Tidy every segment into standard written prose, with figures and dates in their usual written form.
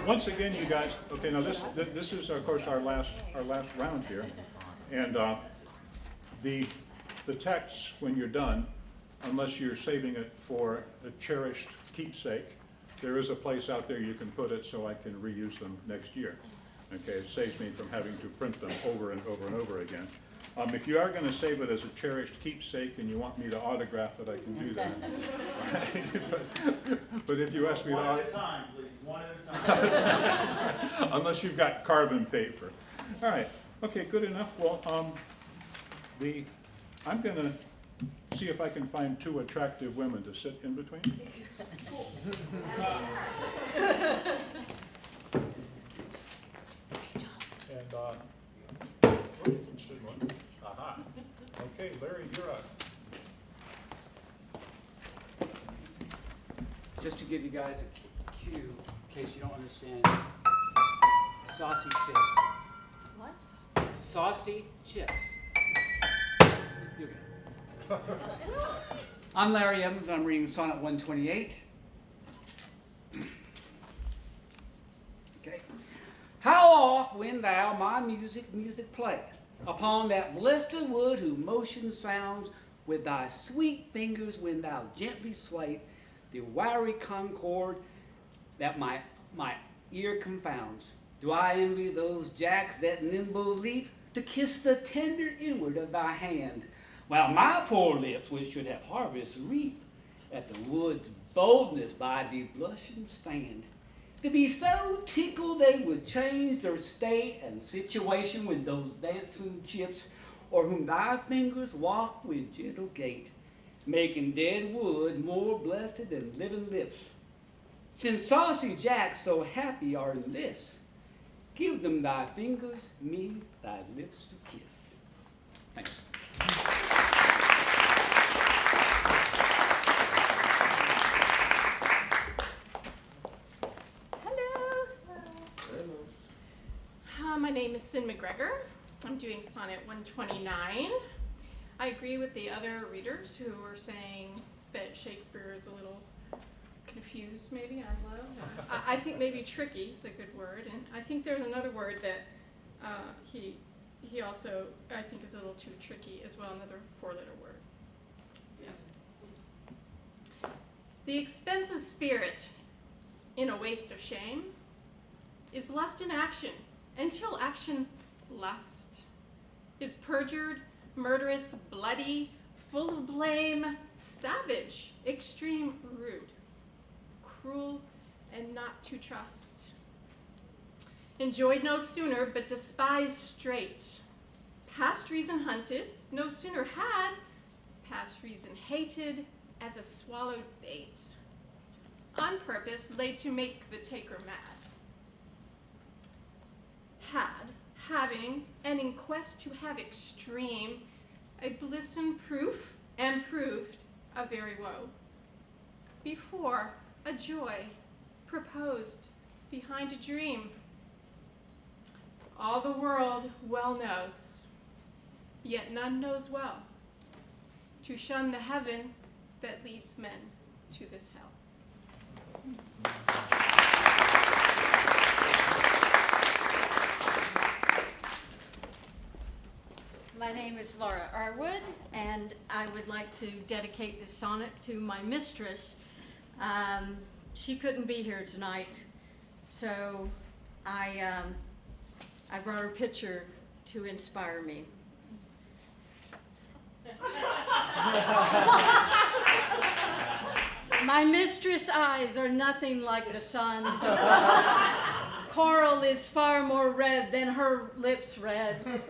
once again, you guys. Okay, now this is of course our last round here, and the text when you're done, unless you're saving it for a cherished keepsake, there is a place out there you can put it so I can reuse them next year. Okay, it saves me from having to print them over and over and over again. If you are going to save it as a cherished keepsake and you want me to autograph it, I can do that. but if you ask me one to... One at a time, please. One at a time. Unless you've got carbon paper. All right. Okay, good enough. Well, I'm going to see if I can find two attractive women to sit in between. Okay, Larry, you're up. Just to give you guys a cue, in case you don't understand, saucy chips. What? Saucy chips. You're good. I'm Larry Evans, and I'm reading Sonnet 128. Okay. How oft when thou my music play, upon that blessed wood whose motion sounds, with thy sweet fingers when thou gently sway the wiry concord that my ear confounds. Do I envy those jacks that nimble leap to kiss the tender inward of thy hand, while my poor lips, which should have harvest, reap at the wood's boldness by the blushing stand? To be so tickled they would change their state and situation with those dancing chips, or whom thy fingers walk with gentle gait, making dead wood more blessed than living lips. Since saucy jacks so happy are in this, give them thy fingers, me thy lips to kiss. Thank you. My name is Sin McGregor. I'm doing Sonnet 129. I agree with the other readers who were saying that Shakespeare is a little confused, maybe, I don't know. I think maybe tricky is a good word, and I think there's another word that he also, I think, is a little too tricky as well, another four-letter word. Yeah. The expensive spirit in a waste of shame is lust in action, until action lust is perjured, murderous, bloody, full of blame, savage, extreme, rude, cruel, and not to trust. Enjoyed no sooner, but despised straight. Past reason hunted, no sooner had, past reason hated, as a swallowed bait. On purpose, laid to make the taker mad. Having, and in quest to have extreme, a blissome proof, and proved a very woe. Before, a joy, proposed, behind a dream. All the world well knows, yet none knows well, to shun the heaven that leads men to this hell. My name is Laura Arwood, and I would like to dedicate this sonnet to my mistress. She couldn't be here tonight, so I brought her picture to inspire me. My mistress' eyes are nothing like the sun. Coral is far more red than her lips red.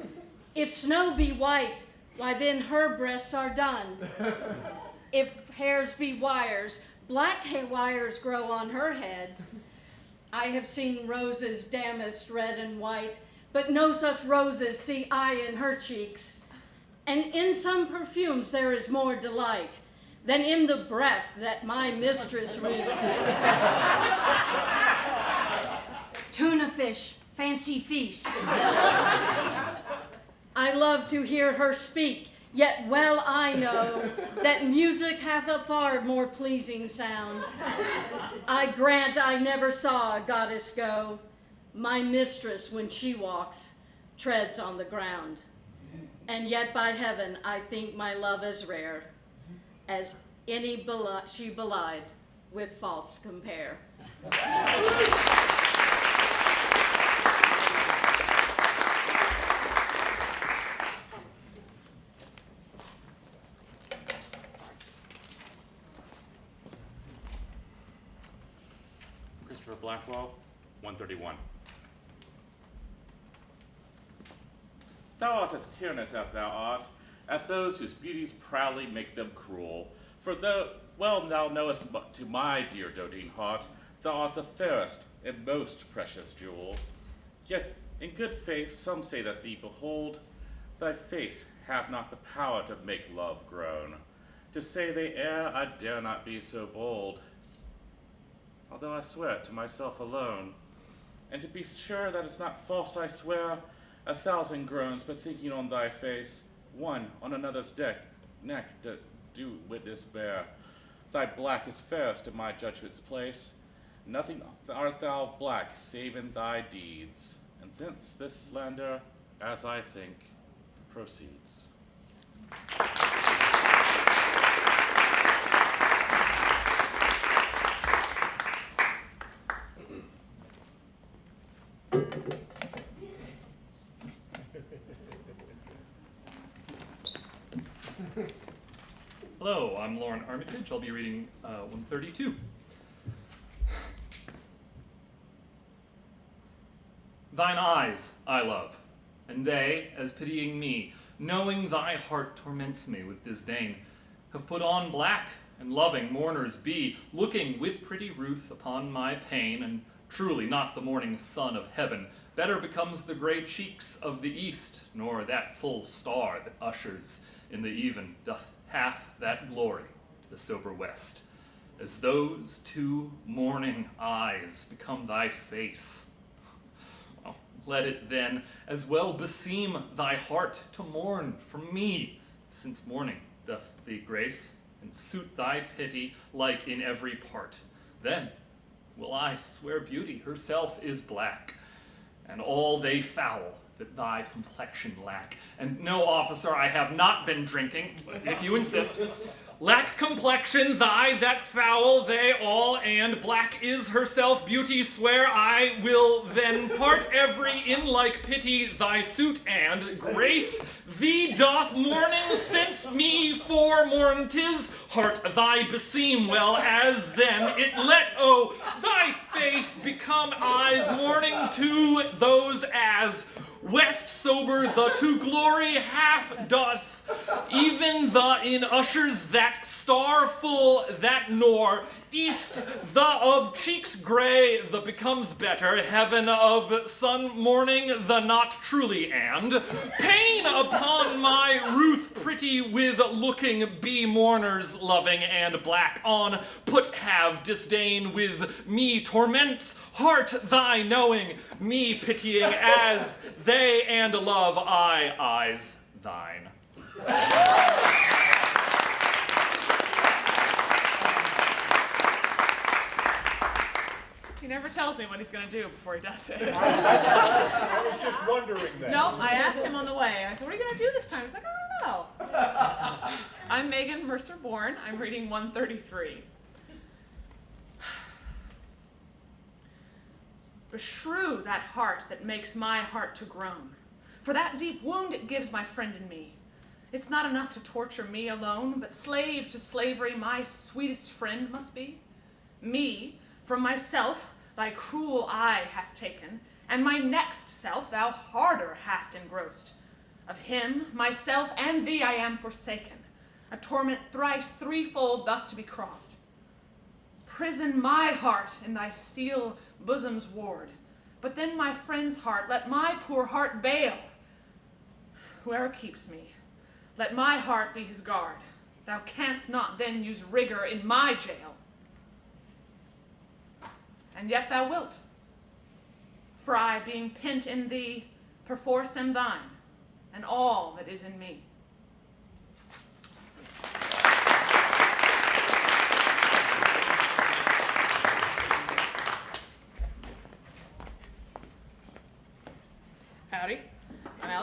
If snow be white, why then her breasts are done. If hairs be wires, black wires grow on her head. I have seen roses damasked red and white, but no such roses see I in her cheeks. And in some perfumes there is more delight than in the breath that my mistress reeks. Tuna fish, fancy feast. I love to hear her speak, Yet well I know that music hath a far more pleasing sound. I grant I never saw a goddess go. My mistress, when she walks, treads on the ground. And yet by heaven I think my love as rare as any she belied with faults compare. Christopher Blackwell, 131. Thou art as tyrannous as thou art, as those whose beauties proudly make them cruel. For though well thou knowest but to my dear doting heart, thou art the fairest and most precious jewel. Yet in good faith some say that thee behold, thy face have not the power to make love groan. To say they err, I dare not be so bold, although I swear it to myself alone. And to be sure that it's not false, I swear, 1,000 groans, but thinking on thy face, one on another's neck do witness bear. Thy black is fairest in my judgment's place. Nothing art thou black, save in thy deeds. And thence this slander, as I think, proceeds. Hello, I'm Lauren Armitage. I'll be reading 132. Thine eyes I love, and they, as pitying me, knowing thy heart torments me with disdain, have put on black, and loving mourners be, looking with pretty ruth upon my pain, and truly not the morning sun of heaven better becomes the grey cheeks of the east, nor that full star that ushers in the even doth half that glory to the sober west, as those two morning eyes become thy face. Oh, let it then as well beseem thy heart to mourn for me, since morning doth thee grace, and suit thy pity like in every part. Then will I swear beauty herself is black, and all they foul that thy complexion lack. And no, officer, I have not been drinking, but if you insist. Lack complexion, thy that foul, they all, and black is herself beauty, swear I will then part every in like pity thy suit, and grace thee doth mourning since me for mourn 'tis heart thy beseem well as then it let thy face become eyes mourning to those as west sober the to glory half doth, even the in ushers that star full that nor, east the of cheeks gray the becomes better, heaven of sun morning the not truly, and pain upon my ruth pretty with looking be mourners loving, and black on put have disdain with me torments heart thy knowing, me pitying as they, and love I eyes thine. He never tells me what he's going to do before he does it. I was just wondering that. Nope, I asked him on the way. I said, what are you going to do this time? He's like, I don't know. I'm Megan Mercer-Bourne. I'm reading 133. Beshrew that heart that makes my heart to groan. For that deep wound it gives my friend and me. It's not enough to torture me alone, but slave to slavery my sweetest friend must be. Me, from myself, thy cruel eye hath taken, and my next self thou harder hast engrossed. Of him, myself, and thee I am forsaken, a torment thrice threefold thus to be crossed. Prison my heart in thy steel bosom's ward, but then my friend's heart let my poor heart bail. Whoe'er keeps me, let my heart be his guard. Thou canst not then use rigor in my jail. And yet thou wilt, for I, being pent in thee, perforce am thine, and all that is in me.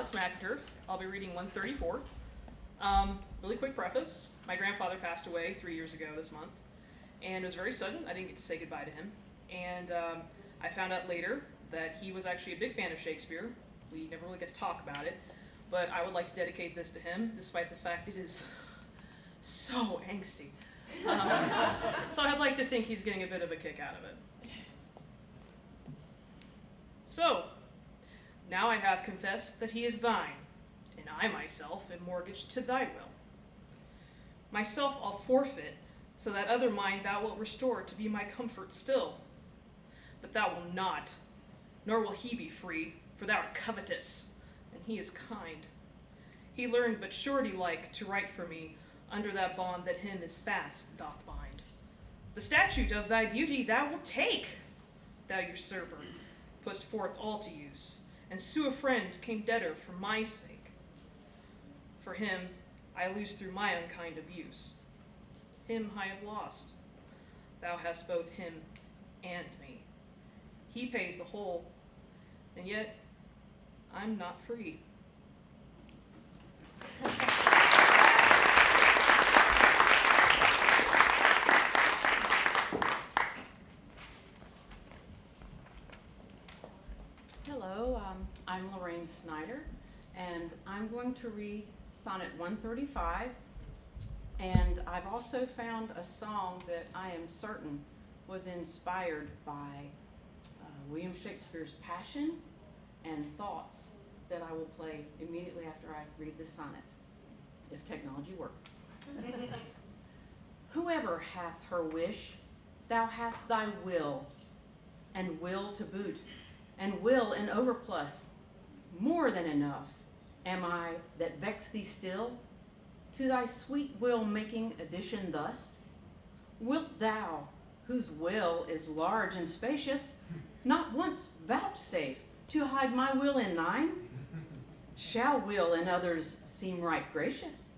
Alex McInturf. I'll be reading 134. Really quick preface. My grandfather passed away 3 years ago this month, and it was very sudden. I didn't get to say goodbye to him. And I found out later that he was actually a big fan of Shakespeare. We never really get to talk about it, but I would like to dedicate this to him, despite the fact it is so angsty. So I'd like to think he's getting a bit of a kick out of it. So, now I have confessed that he is thine, and I myself am mortgaged to thy will. Myself I'll forfeit, so that other mine thou wilt restore to be my comfort still. But thou wilt not, nor will he be free, for thou art covetous, and he is kind. He learned but surety-like to write for me, under that bond that him is fast doth bind. The statute of thy beauty thou wilt take, thou usurper, pushed forth all to use, and sue a friend came debtor for my sake. For him I lose through my unkind abuse. Him I have lost. Thou hast both him and me. He pays the whole, and yet I'm not free. Hello, I'm Lorraine Snyder, and I'm going to read Sonnet 135, and I've also found a song that I am certain was inspired by William Shakespeare's Passion and Thoughts that I will play immediately after I read the sonnet, if technology works. Whoever hath her wish, thou hast thy will, and will to boot, and will in overplus, more than enough am I that vex thee still, to thy sweet will making addition thus? Wilt thou, whose will is large and spacious, not once vouchsafe to hide my will in thine? Shall will in others seem right gracious,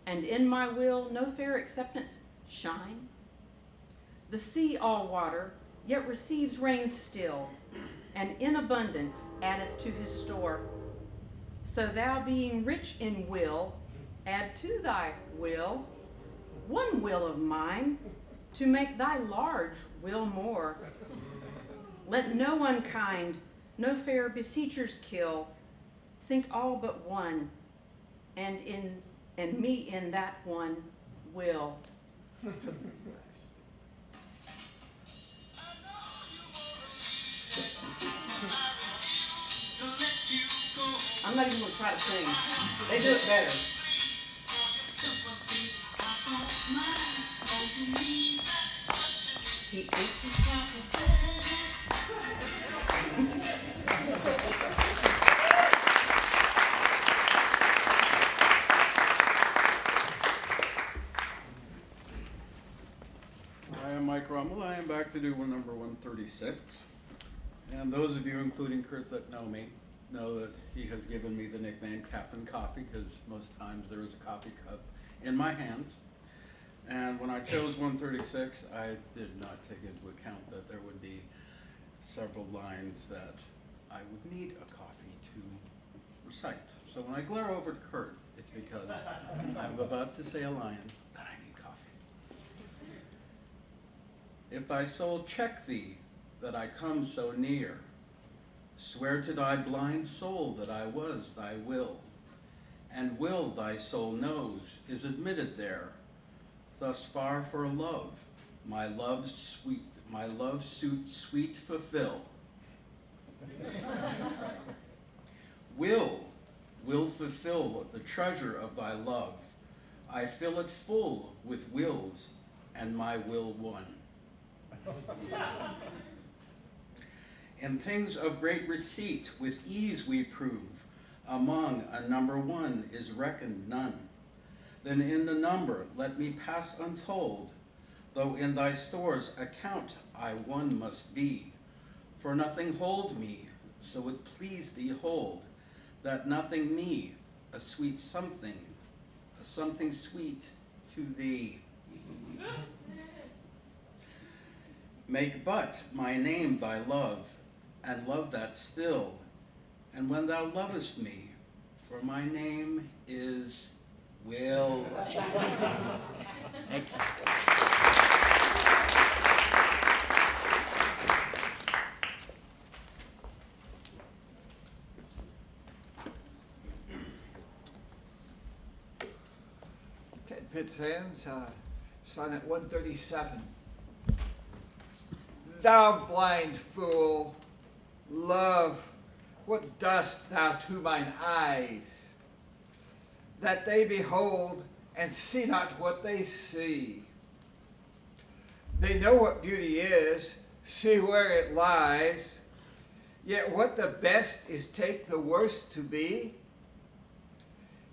and in my will no fair acceptance shine? The sea all water, yet receives rain still, and in abundance addeth to his store. So thou being rich in will, add to thy will one will of mine, to make thy large will more. Let no unkind, no fair beseechers kill, think all but one, and me in that one will. I'm not even going to try to sing. They do it better. He I am Mike Rummel. I am back to do number 136. And those of you, including Kurt, that know me, know that he has given me the nickname Captain Coffee, because most times there is a coffee cup in my hands. And when I chose 136, I did not take into account that there would be several lines that I would need a coffee to recite. So when I glare over at Kurt, it's because I'm about to say a line that I need coffee. If thy soul check thee, that I come so near, swear to thy blind soul that I was thy will, and will thy soul knows is admitted there. Thus far for love, my love suit sweet fulfill. Will fulfill the treasure of thy love. I fill it full with wills, and my will one. In things of great receipt with ease we prove, among a number one is reckoned none. Then in the number let me pass untold, though in thy stores account I one must be. For nothing hold me, so it please thee hold, that nothing me, a sweet something, a something sweet to thee. Make but my name thy love, and love that still, and when thou lovest me, for my name is Will. Thank you. Ted Fitzhands, Sonnet 137. Thou blind fool, love, what dost thou to mine eyes? That they behold and see not what they see. They know what beauty is, see where it lies, yet what the best is take the worst to be.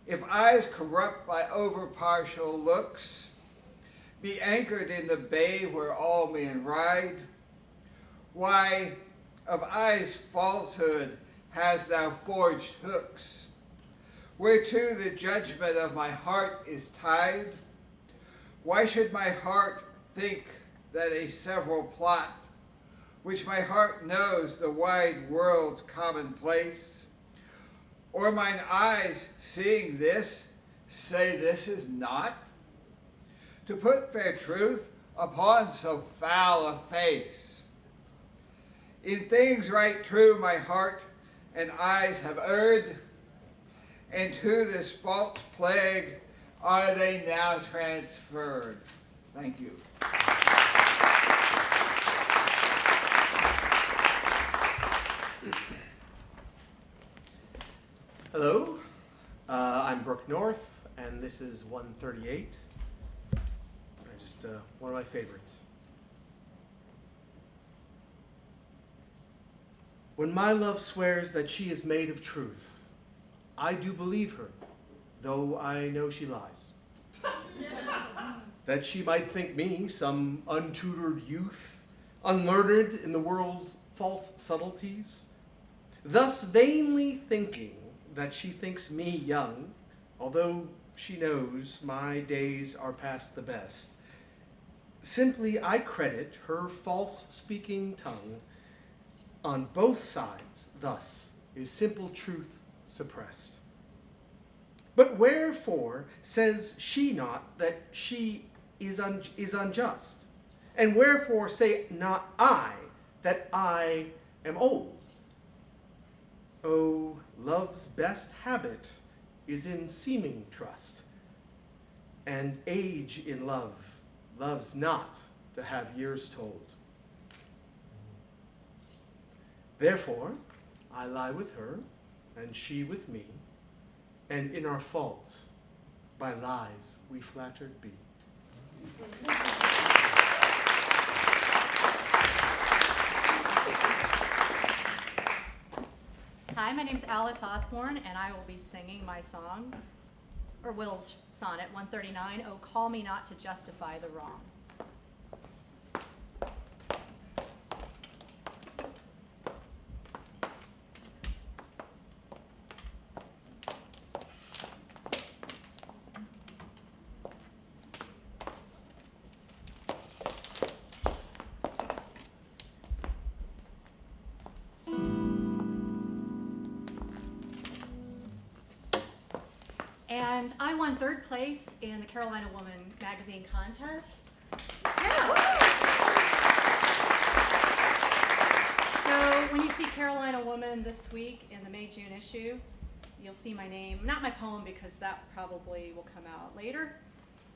If eyes corrupt by over-partial looks, be anchored in the bay where all men ride, why, of eyes' falsehood hast thou forged hooks, whereto the judgment of my heart is tied? Why should my heart think that a several plot, which my heart knows the wide world's commonplace, or mine eyes, seeing this, say this is not? To put fair truth upon so foul a face. In things right true my heart and eyes have erred, and to this false plague are they now transferred. Thank you. Hello, I'm Brooke North, and this is 138. One of my favorites. When my love swears that she is made of truth, I do believe her, though I know she lies. That she might think me some untutored youth, unlearned in the world's false subtleties, thus vainly thinking that she thinks me young, although she knows my days are past the best. Simply I credit her false-speaking tongue. On both sides, thus, is simple truth suppressed. But wherefore says she not that she is unjust? And wherefore say not I that I am old? Oh, love's best habit is in seeming trust, and age in love loves not to have years told. Therefore, I lie with her, and she with me, and in our faults, by lies we flattered be. Hi, my name's Alice Osborne, and I will be singing my song, or Will's Sonnet 139, Oh, Call Me Not to Justify the Wrong. And I won 3rd place in the Carolina Woman magazine contest. Yeah. So when you see Carolina Woman this week in the May-June issue, you'll see my name. Not my poem, because that probably will come out later.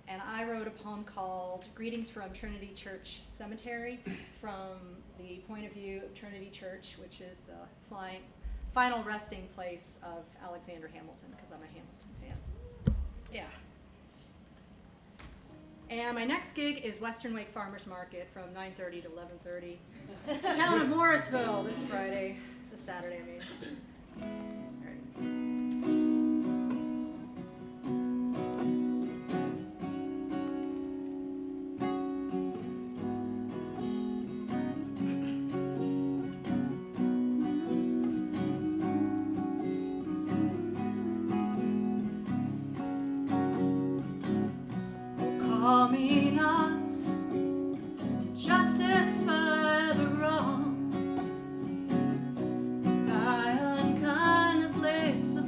And I wrote a poem called Greetings from Trinity Church Cemetery, from the point of view of Trinity Church, which is the final resting place of Alexander Hamilton, because I'm a Hamilton fan. Yeah. And my next gig is Western Wake Farmers Market from 9:30 to 11:30. The town of Morrisville this Saturday, I mean. All right. Call me not to justify the wrong. Thy unkindness lays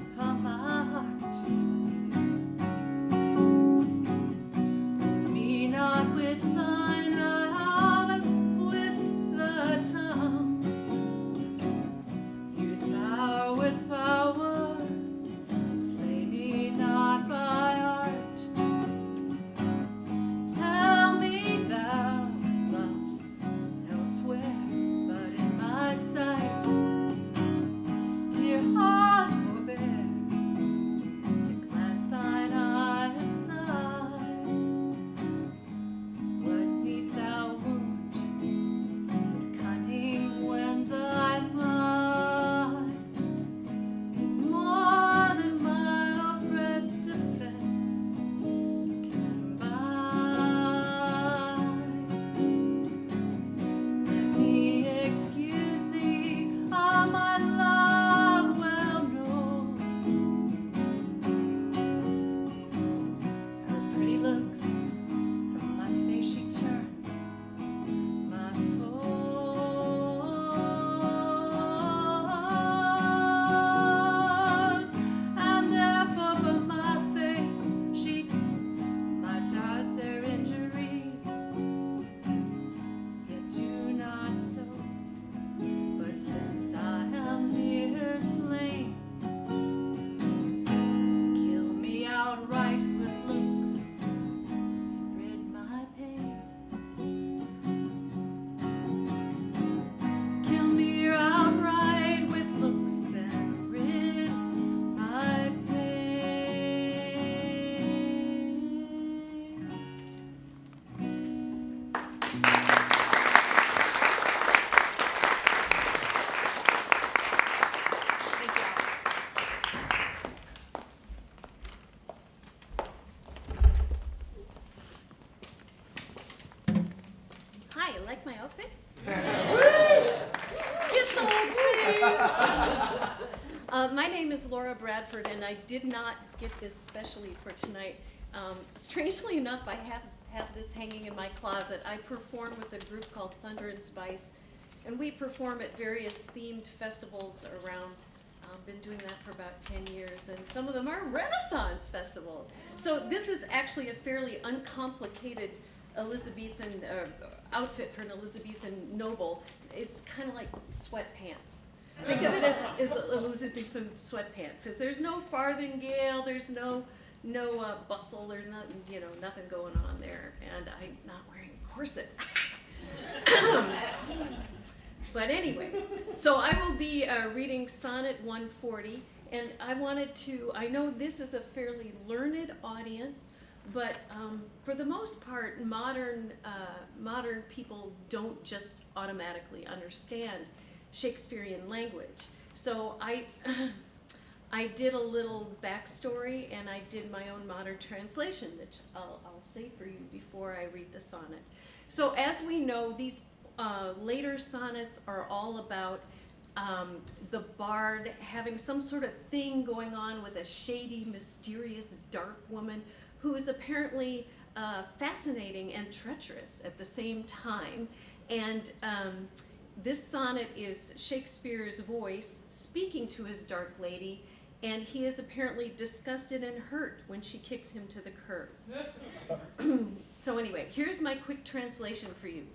My name is Laura Bradford, and I did not get this specially for tonight. Strangely enough, I have this hanging in my closet. I perform with a group called Thunder and Spice, and we perform at various themed festivals around. Been doing that for about 10 years, and some of them are Renaissance festivals. So this is actually a fairly uncomplicated Elizabethan outfit for an Elizabethan noble. It's kind of like sweatpants. Think of it as Elizabethan sweatpants, because there's no farthingale, there's no bustle, there's nothing going on there, and I'm not wearing a corset. But anyway, so I will be reading Sonnet 140, and I know this is a fairly learned audience, but for the most part, modern people don't just automatically understand Shakespearean language. So I did a little backstory, and I did my own modern translation, which I'll say for you before I read the sonnet. So as we know, these later sonnets are all about the bard having some sort of thing going on with a shady, mysterious, dark woman who is apparently fascinating and treacherous at the same time. And this sonnet is Shakespeare's voice speaking to his dark lady, and he is apparently disgusted and hurt when she kicks him to the curb. So anyway, here's my quick translation for you.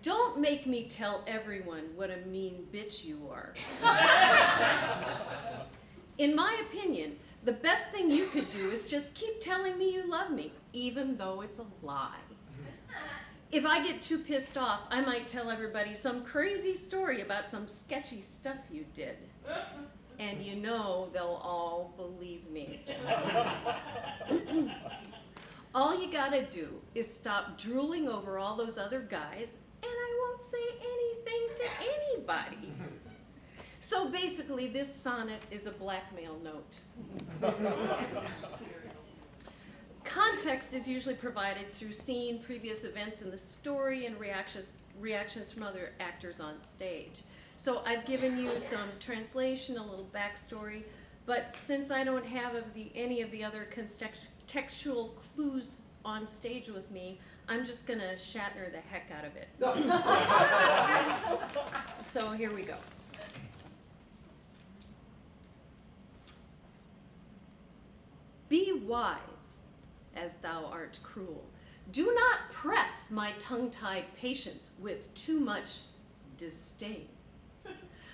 Don't make me tell everyone what a mean bitch you are. In my opinion, the best thing you could do is just keep telling me you love me, even though it's a lie. If I get too pissed off, I might tell everybody some crazy story about some sketchy stuff you did. And you know they'll all believe me. All you gotta do is stop drooling over all those other guys, and I won't say anything to anybody. So basically, this sonnet is a blackmail note. Context is usually provided through seeing previous events in the story and reactions from other actors on stage. So I've given you some translation, a little backstory, but since I don't have any of the other contextual clues on stage with me, I'm just gonna Shatner the heck out of it. So here we go. Be wise, as thou art cruel. Do not press my tongue-tied patience with too much disdain.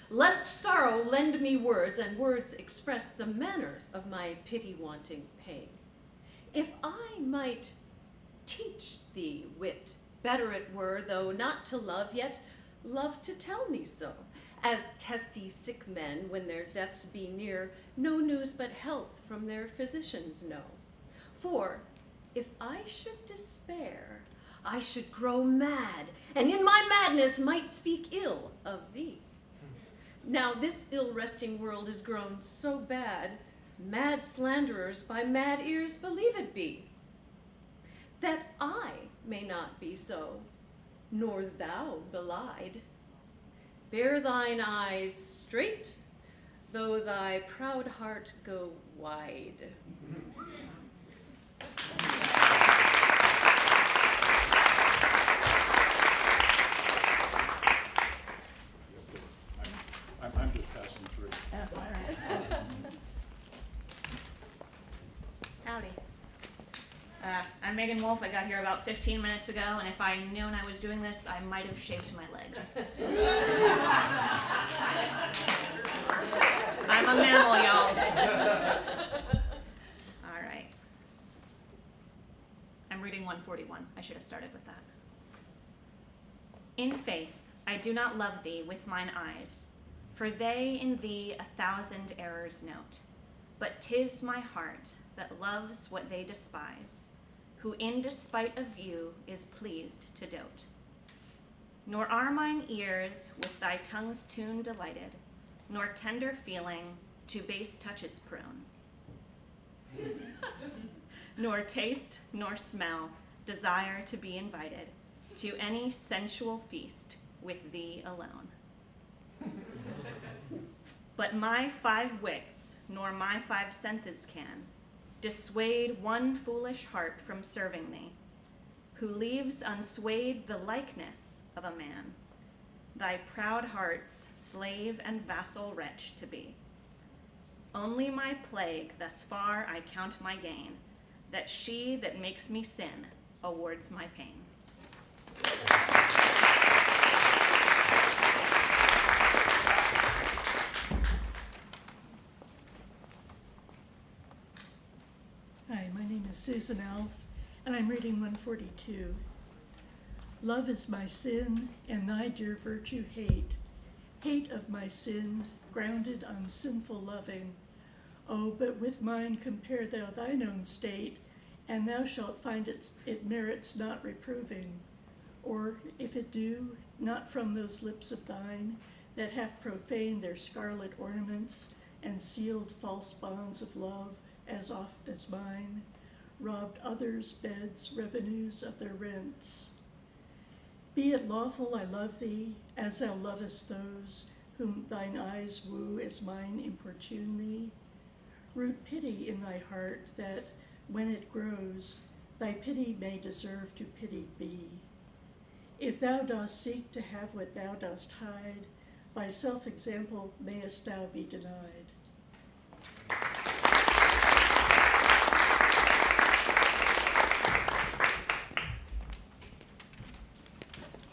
Lest sorrow lend me words, and words express the manner of my pity-wanting pain. If I might teach thee wit, better it were, though not to love, yet love to tell me so. As testy sick men, when their deaths be near, no news but health from their physicians know. For if I should despair, I should grow mad, and in my madness might speak ill of thee. Now this ill-resting world is grown so bad, mad slanderers by mad ears believe it be. That I may not be so, nor thou belied. Bear thine eyes straight, though thy proud heart go wide. I'm just passing through. Howdy. I'm Megan Wolf. I got here about 15 minutes ago, and if I'd known I was doing this, I might have shaved my legs. I'm a mammal, y'all. All right. I'm reading 141. I should have started with that. In faith, I do not love thee with mine eyes, for they in thee 1,000 errors note. But 'tis my heart that loves what they despise, who in despite of view is pleased to dote. Nor are mine ears with thy tongue's tune delighted, nor tender feeling to base touches prone. Nor taste nor smell desire to be invited to any sensual feast with thee alone. But my 5 wits, nor my 5 senses can dissuade one foolish heart from serving thee, who leaves unswayed the likeness of a man, thy proud heart's slave and vassal wretch to be. Only my plague thus far I count my gain, that she that makes me sin awards my pain. Hi, my name is Susan Alf, and I'm reading 142. Love is my sin, and thy dear virtue hate. Hate of my sin, grounded on sinful loving. Oh, but with mine compare thou thine own state, and thou shalt find it merits not reproving. Or, if it do, not from those lips of thine, that have profaned their scarlet ornaments, and sealed false bonds of love, as oft as mine, robbed others' beds, revenues of their rents. Be it lawful I love thee, as thou lovest those whom thine eyes woo as mine importune thee. Root pity in thy heart, that, when it grows, thy pity may deserve to pitied be. If thou dost seek to have what thou dost hide, by self-example mayest thou be denied.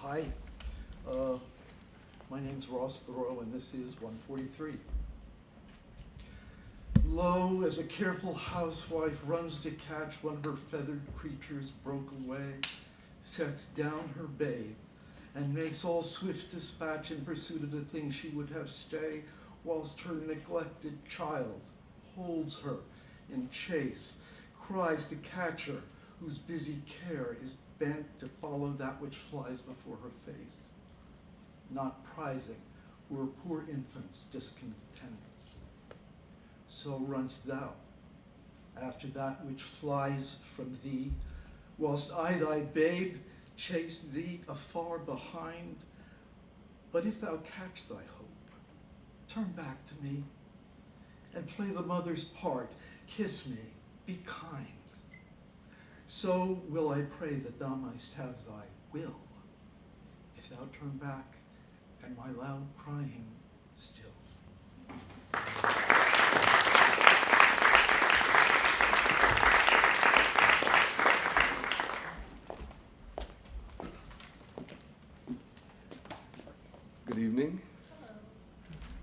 Hi, my name's Ross Thoreau, and this is 143. Lo, as a careful housewife runs to catch one of her feathered creatures broke away, sets down her babe, and makes all swift dispatch in pursuit of the thing she would have stay, whilst her neglected child holds her in chase, cries to catch her, whose busy care is bent to follow that which flies before her face, not prizing were poor infants discontent. So runst thou after that which flies from thee, whilst I, thy babe, chase thee afar behind. But if thou catch thy hope, turn back to me, and play the mother's part, kiss me, be kind. So will I pray that thou mightst have thy will, if thou turn back, and my loud crying still. Good evening.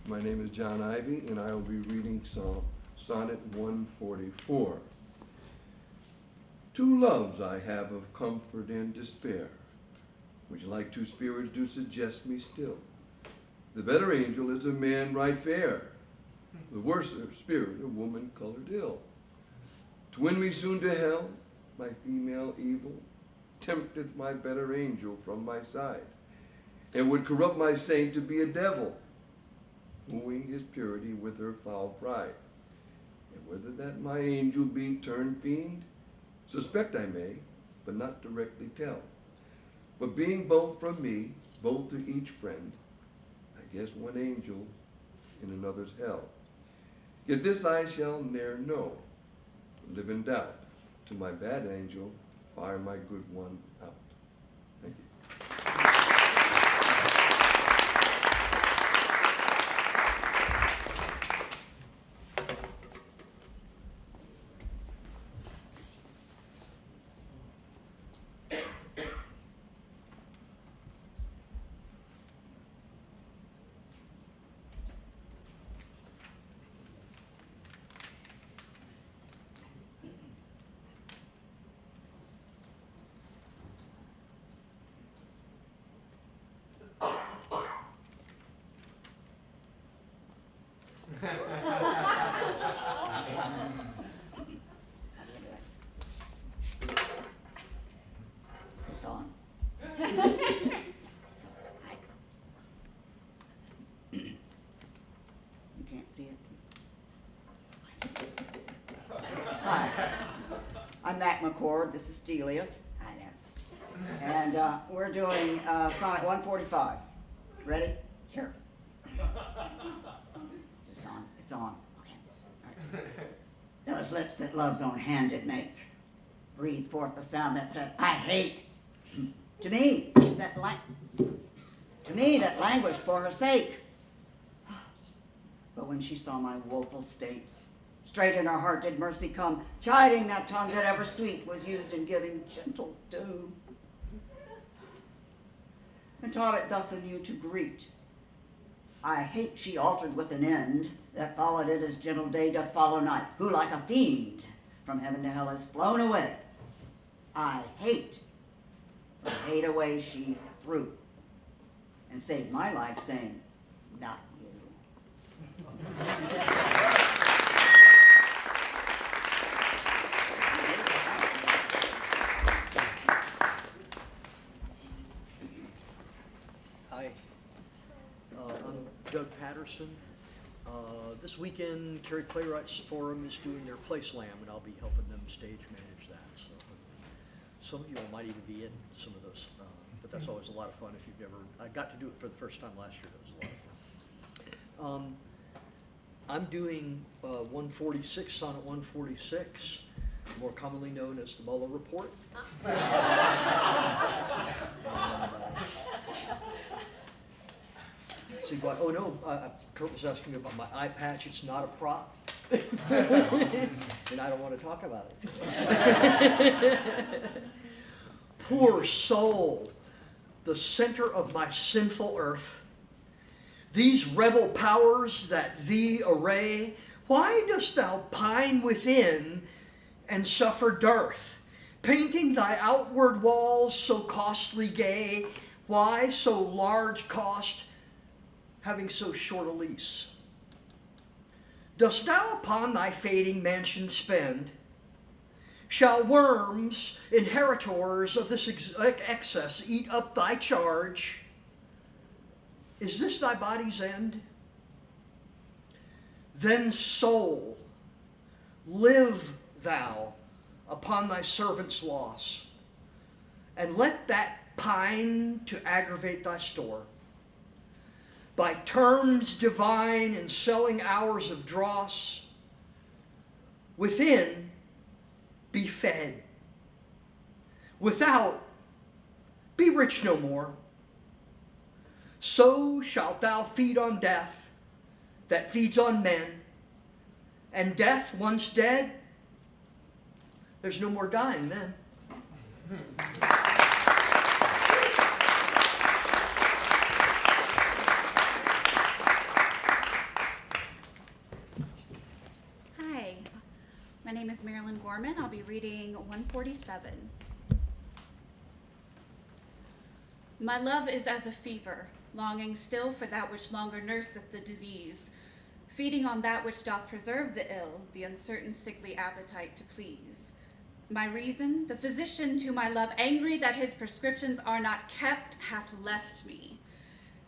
My name is John Ivy, and I will be reading Sonnet 144. 2 loves I have of comfort and despair, which like 2 spirits do suggest me still. The better angel is a man right fair, the worser spirit a woman colored ill. To win me soon to hell, my female evil tempteth my better angel from my side, and would corrupt my saint to be a devil, wooing his purity with her foul pride. And whether that my angel be turned fiend, suspect I may, but not directly tell. But being both from me, both to each friend, I guess one angel in another's hell. Yet this I shall ne'er know, but live in doubt. To my bad angel, fire my good one out. Thank you. Is this on? You can't see it? Hi, I'm Mac McCord. This is Delius. Hi there. And we're doing Sonnet 145. Ready? Sure. Is this It's on. It's on. Okay. All right. Those lips that love's own hand did make breathe forth the sound that said, I hate. To me, that languished for her sake. But when she saw my woeful state, straight in her heart did mercy come, chiding that tongue that ever sweet was used in giving gentle doom. And taught it thus anew to greet. I hate she altered with an end, that followed it as gentle day doth follow night, who like a fiend from heaven to hell is flown away. I hate, from hate away she threw, and saved my life, saying, not you. Hi, I'm Doug Patterson. This weekend, Cary Playwrights Forum is doing their Play Slam, and I'll be helping them stage manage that. So some of you all might even be in some of those, but that's always a lot of fun if you've never. I got to do it for the first time last year. It was a lot of fun. I'm doing 146, Sonnet 146, more commonly known as the Mueller Report. See why? Oh no, Kurt was asking me about my eye patch. It's not a prop, and I don't want to talk about it. Poor soul, the center of my sinful earth. These rebel powers that thee array, why dost thou pine within and suffer dearth? Painting thy outward walls so costly gay, why so large cost, having so short a lease? Dost thou upon thy fading mansion spend? Shall worms, inheritors of this excess, eat up thy charge? Is this thy body's end? Then, soul, live thou upon thy servant's loss, and let that pine to aggravate thy store. By terms divine and selling hours of dross, within be fed. Without, be rich no more. So shalt thou feed on death that feeds on men, and death once dead, there's no more dying then. Hi, my name is Marilyn Gorman. I'll be reading 147. My love is as a fever, longing still for that which longer nurseth the disease, feeding on that which doth preserve the ill, the uncertain sickly appetite to please. My reason, the physician to my love, angry that his prescriptions are not kept, hath left me.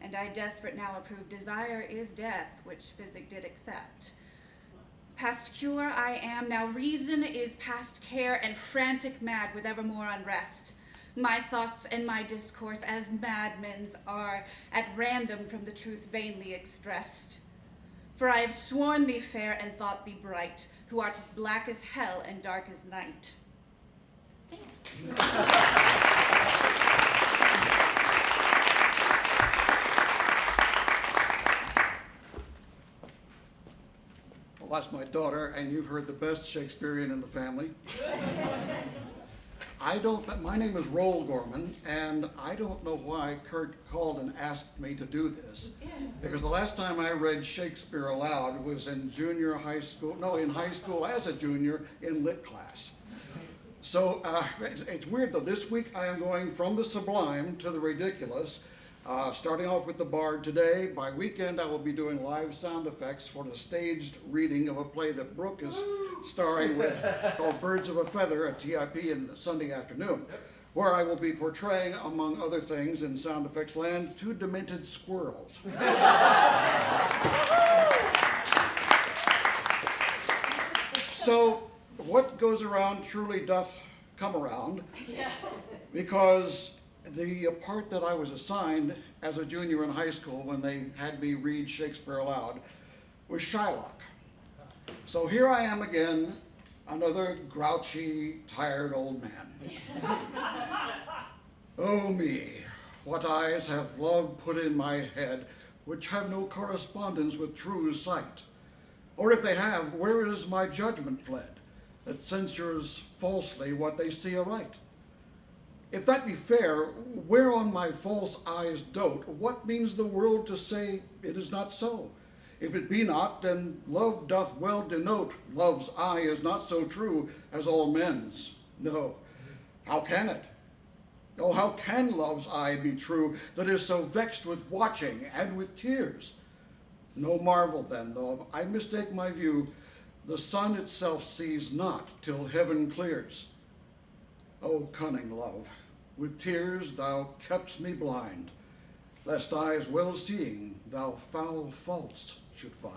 And I desperate now approve desire is death, which physic did accept. Past cure I am, now reason is past care, and frantic mad with evermore unrest. My thoughts and my discourse as madmen's are, at random from the truth vainly expressed. For I have sworn thee fair and thought thee bright, who art as black as hell and dark as night. Well, that's my daughter, and you've heard the best Shakespearean in the family. My name is Roll Gorman, and I don't know why Kurt called and asked me to do this. Because the last time I read Shakespeare aloud was in high school as a junior in lit class. So it's weird though. This week I am going from the sublime to the ridiculous, starting off with the Bard today. By weekend I will be doing live sound effects for the staged reading of a play that Brooke is starring with called Birds of a Feather at TIP in Sunday afternoon, where I will be portraying, among other things in sound effects land, 2 demented squirrels. So what goes around truly doth come around, because the part that I was assigned as a junior in high school when they had me read Shakespeare aloud was Shylock. So here I am again, another grouchy, tired old man. Oh me, what eyes have love put in my head, which have no correspondence with true sight? Or if they have, where is my judgment fled, that censures falsely what they see aright? If that be fair, whereon my false eyes dote, what means the world to say it is not so? If it be not, then love doth well denote love's eye is not so true as all men's. No, how can it? Oh, how can love's eye be true that is so vexed with watching and with tears? No marvel then, though I mistake my view, the sun itself sees not till heaven clears. O cunning love, with tears thou kept'st me blind, lest eyes well seeing thou foul faults should find.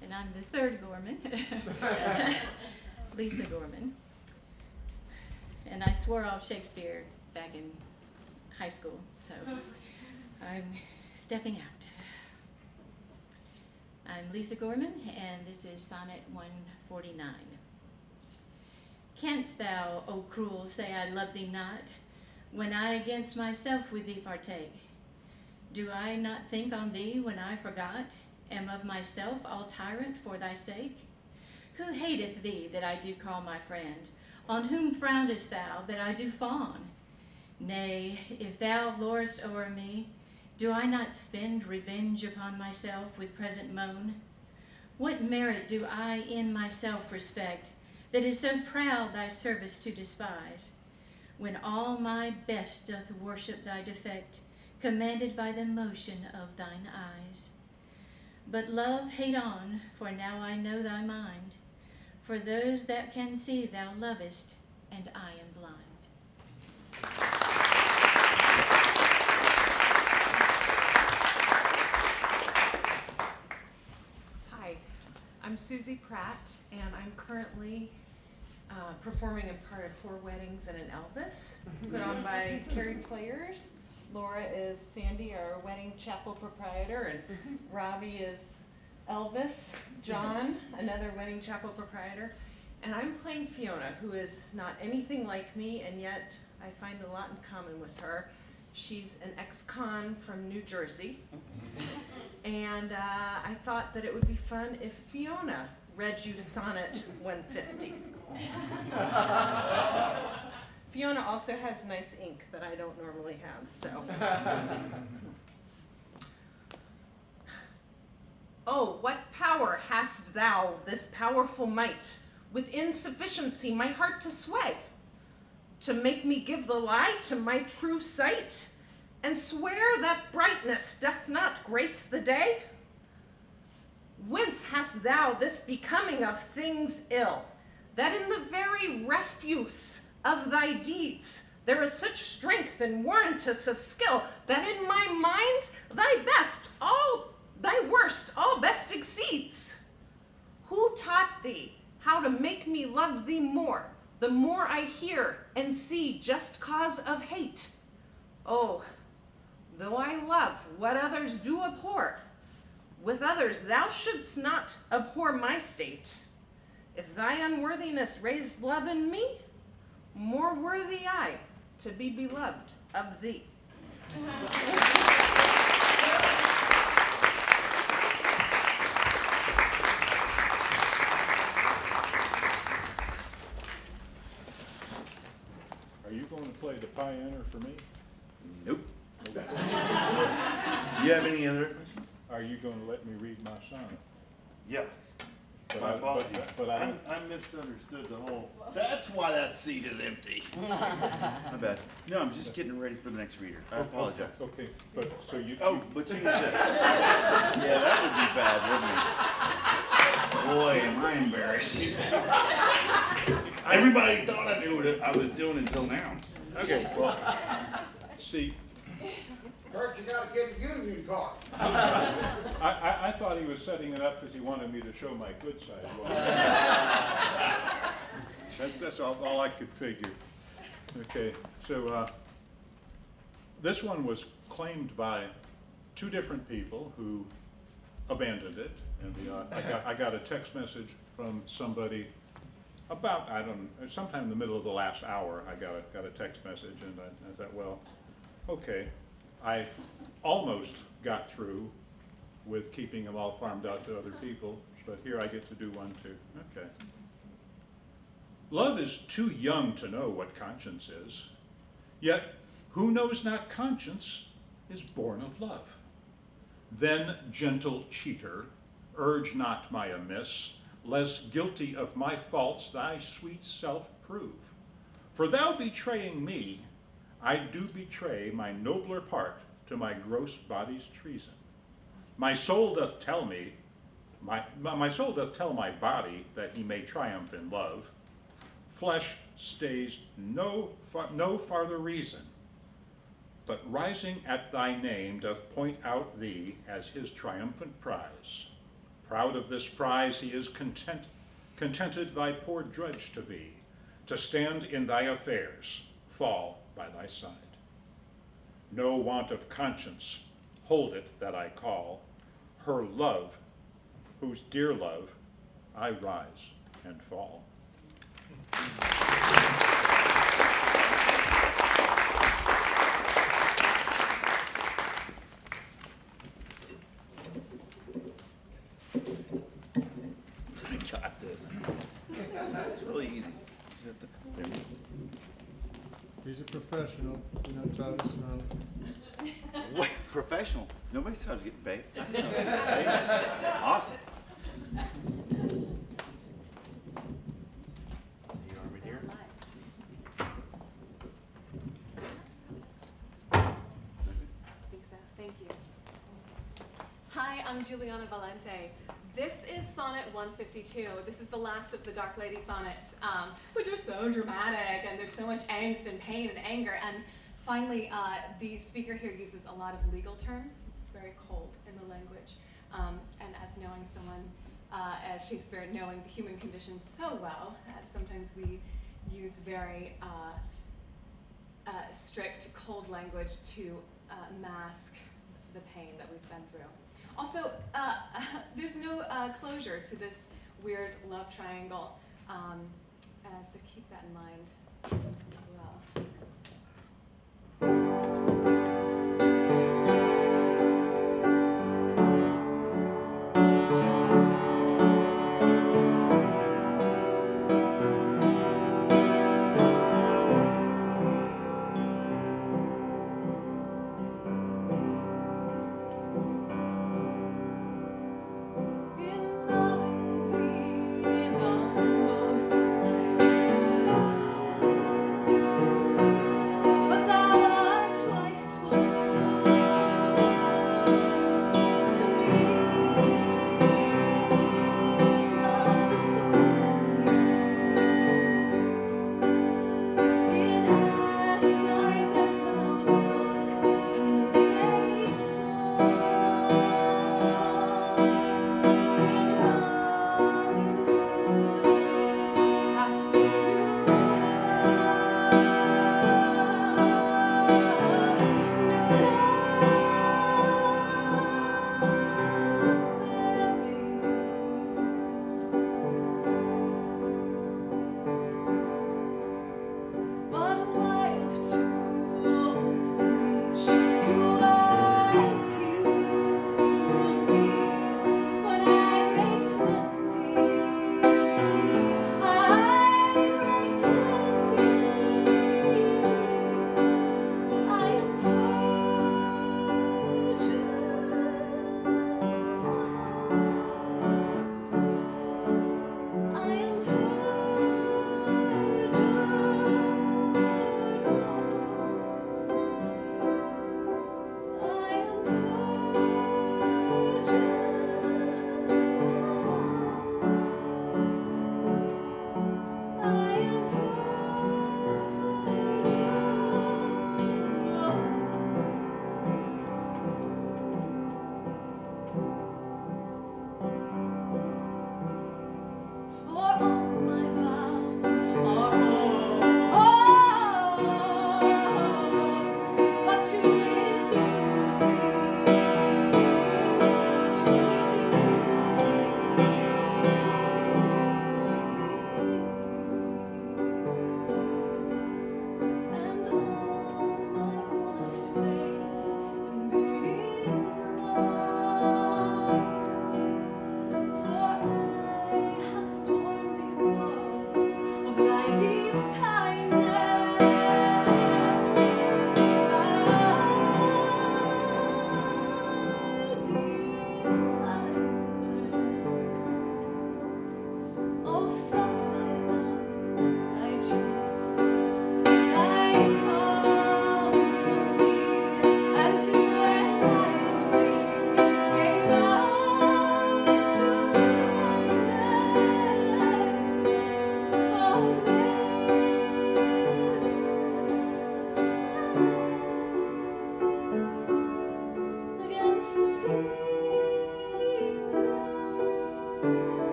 And I'm the third Gorman, Lisa Gorman. And I swore off Shakespeare back in high school, so I'm stepping out. I'm Lisa Gorman, and this is Sonnet 149. Canst thou, O cruel, say I love thee not, when I against myself with thee partake? Do I not think on thee when I forgot, am of myself all tyrant for thy sake? Who hateth thee that I do call my friend? On whom frownest thou that I do fawn? Nay, if thou lorest o'er me, do I not spend revenge upon myself with present moan? What merit do I in myself respect, that is so proud thy service to despise? When all my best doth worship thy defect, commanded by the motion of thine eyes. But love, hate on, for now I know thy mind. For those that can see thou lovest, and I am blind. Hi, I'm Susie Pratt, and I'm currently performing in part of Four Weddings and an Elvis, put on by Carrie Players. Laura is Sandy, our wedding chapel proprietor, and Robbie is Elvis. John, another wedding chapel proprietor. And I'm playing Fiona, who is not anything like me, and yet I find a lot in common with her. She's an ex-con from New Jersey. And I thought that it would be fun if Fiona read you Sonnet 150. Fiona also has nice ink that I don't normally have, so. Oh, what power hast thou, this powerful might, with insufficiency my heart to sway, to make me give the lie to my true sight, and swear that brightness doth not grace the day? Whence hast thou this becoming of things ill, that in the very refuse of thy deeds there is such strength and warrantous of skill, that in my mind thy best, all thy worst, all best exceeds? Who taught thee how to make me love thee more, the more I hear and see just cause of hate? Oh, though I love what others do abhor, with others thou shouldst not abhor my state. If thy unworthiness raised love in me, more worthy I to be beloved of thee. Are you going to play the piano for me? Nope. Okay. You have any other questions? Are you going to let me read my sonnet? Yeah. But My apologies. but I don't. I misunderstood the whole. That's why that seat is empty. My bad. No, I'm just getting ready for the next reader. I apologize. Okay, but so you. Oh, but you. Yeah, that would be bad, wouldn't it? Boy, am I embarrassed. Everybody thought I knew what I was doing until now. Okay, well, see, Kurt, you gotta get a union card. I thought he was setting it up because he wanted me to show my good side. That's all I could figure. Okay, so this one was claimed by two different people who abandoned it, and I got a text message from somebody about, I don't know, sometime in the middle of the last hour. I got a text message, and I thought, well, okay, I almost got through with keeping them all farmed out to other people, but here I get to do one too. Okay. Love is too young to know what conscience is, yet who knows not conscience is born of love. Then, gentle cheater, urge not my amiss, lest guilty of my faults thy sweet self prove. For thou betraying me, I do betray my nobler part to my gross body's treason. My soul doth tell me, my soul doth tell my body that he may triumph in love. Flesh stays no farther reason, but rising at thy name doth point out thee as his triumphant prize. Proud of this prize he is contented thy poor drudge to be, to stand in thy affairs, fall by thy side. No want of conscience, hold it that I call her love, whose dear love I rise and fall. I got this. That's really easy. Just have to, there. He's a professional. You're not trying to smell it. What? Professional? Nobody said I was getting paid. Awesome. You arm it here? I think so. Thank you. Hi, I'm Juliana Valente. This is Sonnet 152. This is the last of the Dark Lady sonnets, which are so dramatic, and there's so much angst and pain and anger. And finally, the speaker here uses a lot of legal terms. It's very cold in the language. And as knowing someone, as Shakespeare, knowing the human condition so well, sometimes we use very strict, cold language to mask the pain that we've been through. Also, there's no closure to this weird love triangle, so keep that in mind as well. In loving thee, thou knowest I am lost.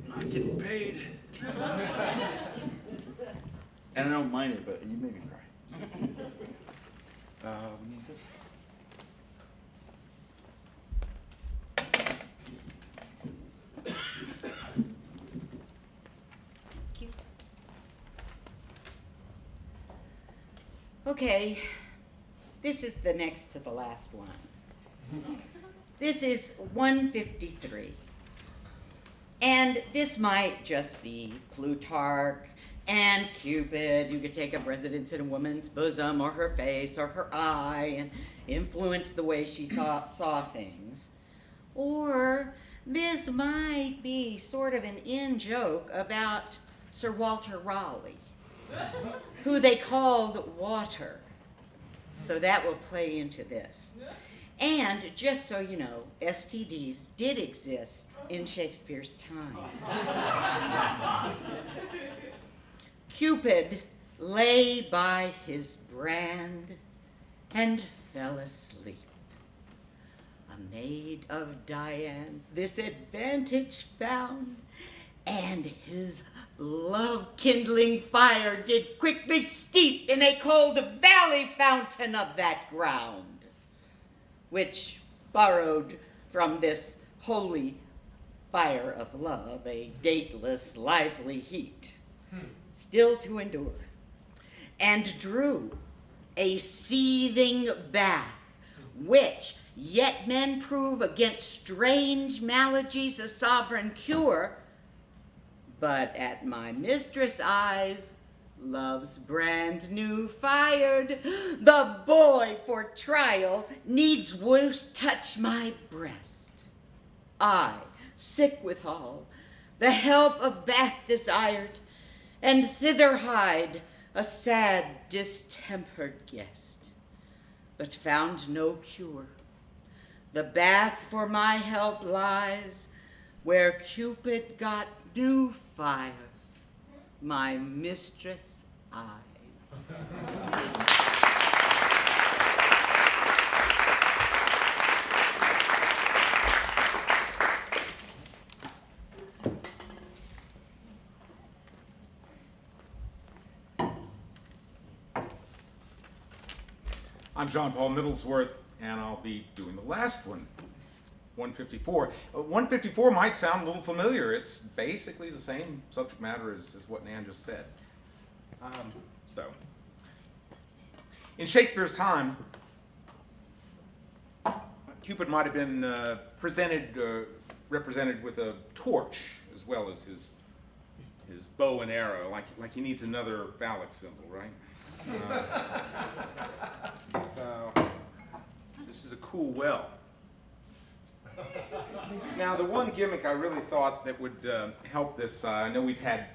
Not getting paid. And I don't mind it, but you made me cry. So. We need this. Okay, this is the next to the last one. This is 153. And this might just be Plutarch and Cupid. You could take up residence in a woman's bosom or her face or her eye and influence the way she saw things. Or this might be sort of an in-joke about Sir Walter Raleigh, who they called Water. So that will play into this. And just so you know, STDs did exist in Shakespeare's time. Cupid lay by his brand and fell asleep. A maid of Diane's this advantage found, and his love-kindling fire did quickly steep in a cold valley fountain of that ground, which borrowed from this holy fire of love a dateless, lively heat, still to endure, and drew a seething bath, which yet men prove against strange maladies a sovereign cure. But at my mistress' eyes, love's brand new fired, the boy for trial needs worst touch my breast. I, sick withal, the help of bath desired, and thither hied a sad distempered guest, but found no cure. The bath for my help lies where Cupid got new fire, my mistress' eyes. I'm John Paul Middlesworth, and I'll be doing the last one, 154. 154 might sound a little familiar. It's basically the same subject matter as what Nan just said. In Shakespeare's time, Cupid might have been represented with a torch as well as his bow and arrow, like he needs another phallic symbol, right? So this is a cool well. Now, the one gimmick I really thought that would help this, I know we've had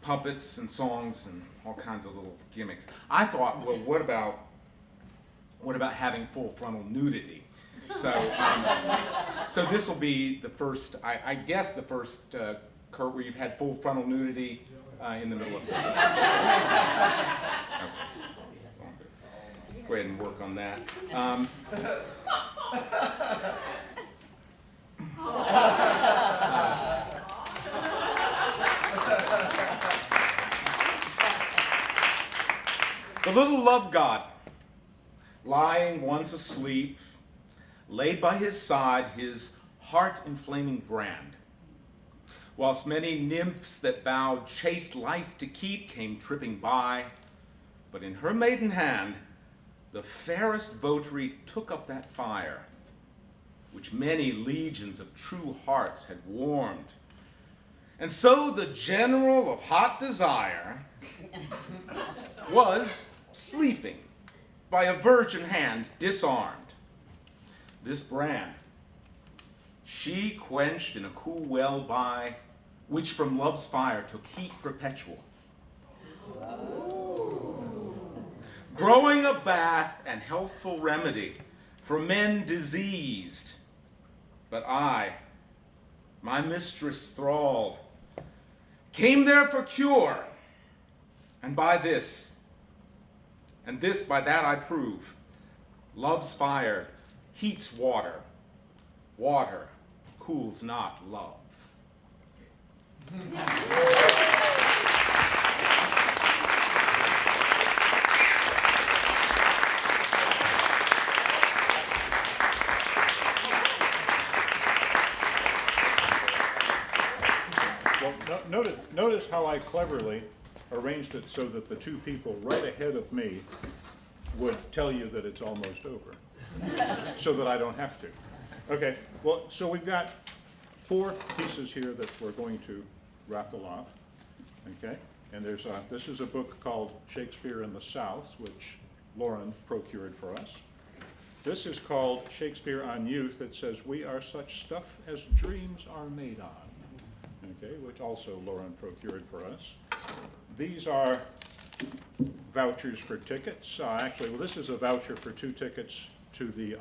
puppets and songs and all kinds of little gimmicks. I thought, well, what about having full frontal nudity? So, so this will be the first, I guess the first Kurt where you've had full frontal nudity in the middle of it. Okay. Let's go ahead and work on that. The little love god, lying once asleep, laid by his side his heart-inflaming brand, whilst many nymphs that vowed chaste life to keep came tripping by, but in her maiden hand the fairest votary took up that fire, which many legions of true hearts had warmed. And so the general of hot desire was sleeping by a virgin hand disarmed. This brand she quenched in a cool well by, which from love's fire took heat perpetual. Growing a bath and healthful remedy for men diseased. But I, my mistress thrall, came there for cure, and by this, and this by that I prove, love's fire heats water, water cools not love. Well, notice how I cleverly arranged it so that the two people right ahead of me would tell you that it's almost over, so that I don't have to. Okay, well, so we've got 4 pieces here that we're going to raffle off, okay? And there's this is a book called Shakespeare in the South, which Lauren procured for us. This is called Shakespeare on Youth. It says, "We are such stuff as dreams are made on," okay, which also Lauren procured for us. These are vouchers for tickets. Actually, well, this is a voucher for 2 tickets to the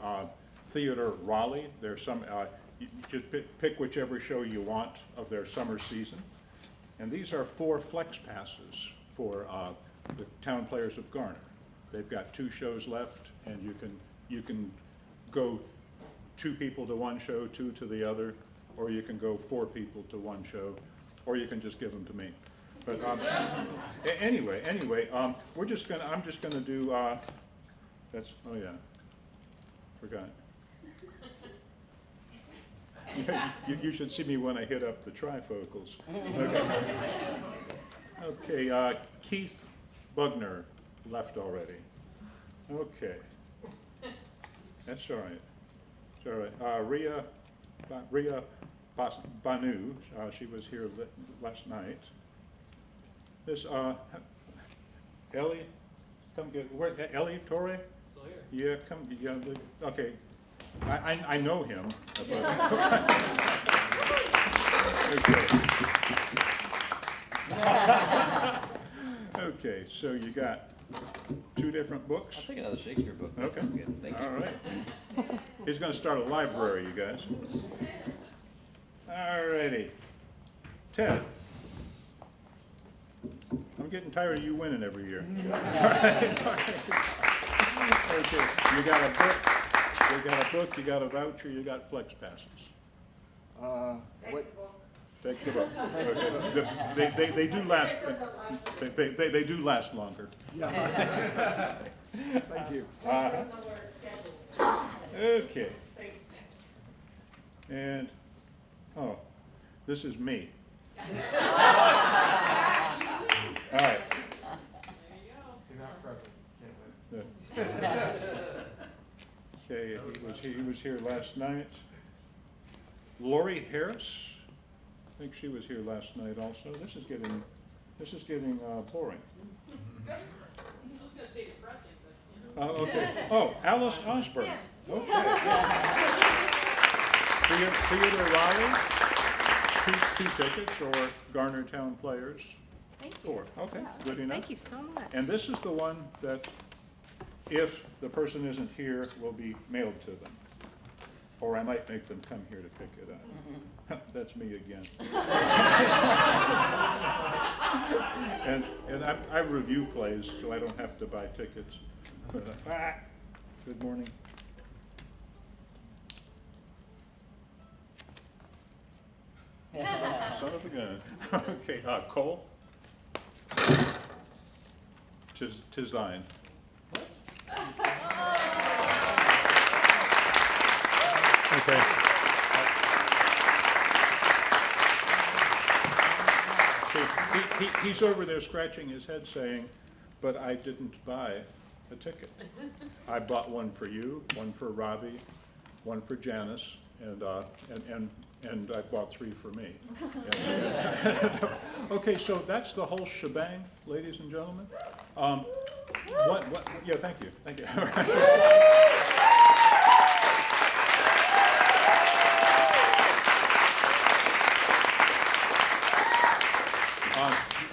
Theater Raleigh. There's some, you just pick whichever show you want of their summer season. And these are 4 flex passes for the Town Players of Garner. They've got 2 shows left, and you can go 2 people to one show, 2 to the other, or you can go 4 people to one show, or you can just give them to me. But anyway, I'm just gonna do. That's oh yeah, forgot. You should see me when I hit up the trifocals. Okay, Keith Bugner left already. Okay, that's all right. It's all right. Ria Banu, she was here last night. This Ellie, come get where Ellie Torre? Still here. Yeah, come. Yeah, okay. I know him. Okay. Okay, so you got 2 different books? I'll take another Shakespeare book. That Okay. sounds good. Thank you. All right. He's going to start a library, you guys. All righty. Ted, I'm getting tired of you winning every year. Okay, you got a book, you got a voucher, you got flex passes. What? Take the book. Okay. They do last. They do last longer. Yeah. Thank you. Okay. And this is me. All right. Do not press it. Can't win. Okay, he was here last night. Lori Harris, I think she was here last night also. This is getting boring. I was going to say depressing, but you know. Okay. Oh, Alice Osborne. Yes. Okay. Theater Raleigh, 2 tickets, or Garner Town Players. Thank you. 4. Okay, good enough. Thank you so much. And this is the one that, if the person isn't here, will be mailed to them. Or I might make them come here to pick it up. That's me again. And I review plays, so I don't have to buy tickets. Good morning. Son of a gun. Okay, Cole. Tis thine. Okay. He's over there scratching his head saying, "But I didn't buy a ticket. I bought one for you, one for Robbie, one for Janice, and I bought 3 for me." Okay, so that's the whole shebang, ladies and gentlemen. Yeah, thank you.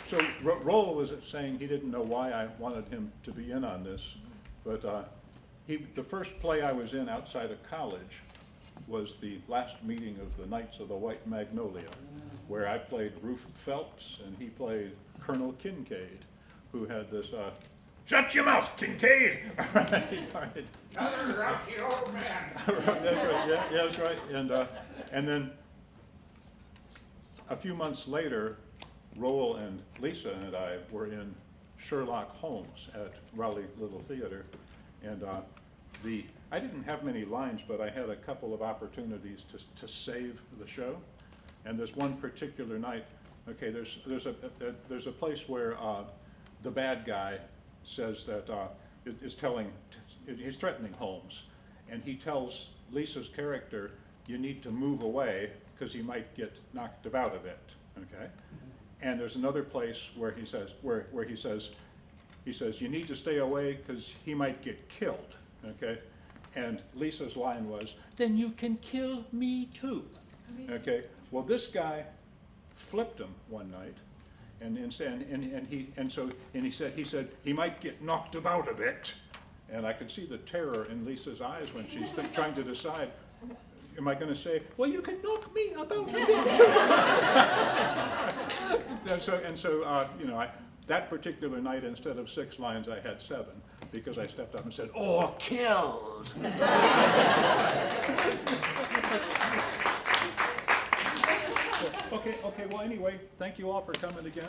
So Roll was saying he didn't know why I wanted him to be in on this, but the first play I was in outside of college was the last meeting of the Knights of the White Magnolia, where I played Rufus Phelps and he played Colonel Kincaid, who had this, "Shut your mouth, Kincaid!" Right. Another grouchy old man. That's right. Yeah, that's right. And then a few months later, Roel and Lisa and I were in Sherlock Holmes at Raleigh Little Theater, and I didn't have many lines, but I had a couple of opportunities to save the show. And this one particular night, Okay, there's a place where the bad guy says that is telling, he's threatening Holmes, and he tells Lisa's character, you need to move away because he might get knocked about a bit. Okay, and there's another place where he says he says you need to stay away because he might get killed. Okay, and Lisa's line was, then you can kill me too. Okay, well this guy flipped him one night, and he said he might get knocked about a bit, and I could see the terror in Lisa's eyes when she's trying to decide, am I going to say, well, you can knock me about a bit too? and so you know, that particular night, instead of 6 lines, I had 7, because I stepped up and said, or killed. Okay, well, anyway, thank you all for coming again.